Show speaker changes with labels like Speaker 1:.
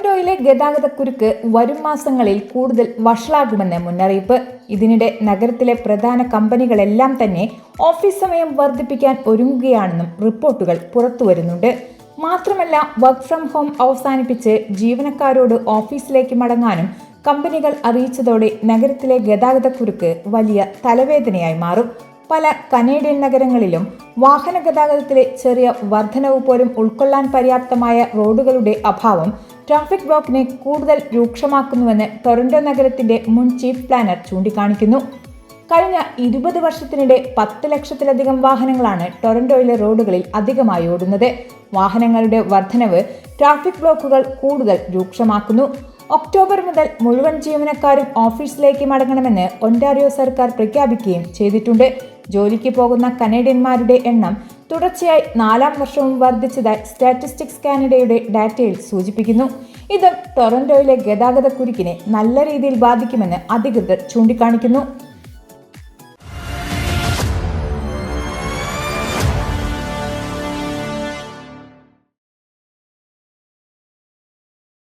Speaker 1: ടൊറന്റോയിലെ ഗതാഗതക്കുരുക്ക് വരും മാസങ്ങളിൽ കൂടുതൽ വഷളാകുമെന്ന് മുന്നറിയിപ്പ്. ഇതിനിടെ നഗരത്തിലെ പ്രധാന കമ്പനികളെല്ലാം തന്നെ ഓഫീസ് സമയം വർദ്ധിപ്പിക്കാൻ ഒരുങ്ങുകയാണെന്നും റിപ്പോർട്ടുകൾ പുറത്തുവരുന്നുണ്ട്. മാത്രമല്ല, വർക്ക് ഫ്രം ഹോം അവസാനിപ്പിച്ച് ജീവനക്കാരോട് ഓഫീസിലേക്ക് മടങ്ങാനും കമ്പനികൾ അറിയിച്ചതോടെ നഗരത്തിലെ ഗതാഗതക്കുരുക്ക് വലിയ തലവേദനയായി മാറും. പല കനേഡിയൻ നഗരങ്ങളിലും വാഹന ഗതാഗതത്തിലെ ചെറിയ വർധനവ് പോലും ഉൾക്കൊള്ളാൻ പര്യാപ്തമായ റോഡുകളുടെ അഭാവം ട്രാഫിക് ബ്ലോക്കിനെ കൂടുതൽ രൂക്ഷമാക്കുന്നുവെന്ന് ടൊറന്റോ നഗരത്തിന്റെ മുൻ ചീഫ് പ്ലാനർ ചൂണ്ടിക്കാണിക്കുന്നു. കഴിഞ്ഞ 20 വർഷത്തിനിടെ 10 ലക്ഷത്തിലധികം വാഹനങ്ങളാണ് ടൊറന്റോയിലെ റോഡുകളിൽ അധികമായി ഓടുന്നത്. വാഹനങ്ങളുടെ വർധനവ് ട്രാഫിക് ബ്ലോക്കുകൾ കൂടുതൽ രൂക്ഷമാക്കുന്നു. ഒക്ടോബർ മുതൽ മുഴുവൻ ജീവനക്കാരും ഓഫീസിലേക്ക് മടങ്ങണമെന്ന് ഒന്റാറിയോ സർക്കാർ പ്രഖ്യാപിക്കുകയും ചെയ്തിട്ടുണ്ട്. ജോലിക്ക് പോകുന്ന കനേഡിയന്മാരുടെ എണ്ണം തുടർച്ചയായി 4ാം വർഷവും വർദ്ധിച്ചതായി സ്റ്റാറ്റിസ്റ്റിക്സ് കാനഡയുടെ ഡാറ്റയിൽ സൂചിപ്പിക്കുന്നു. ഇത് ടൊറന്റോയിലെ ഗതാഗതക്കുരുക്കിനെ നല്ല രീതിയിൽ ബാധിക്കുമെന്ന് അധികൃതർ ചൂണ്ടിക്കാണിക്കുന്നു.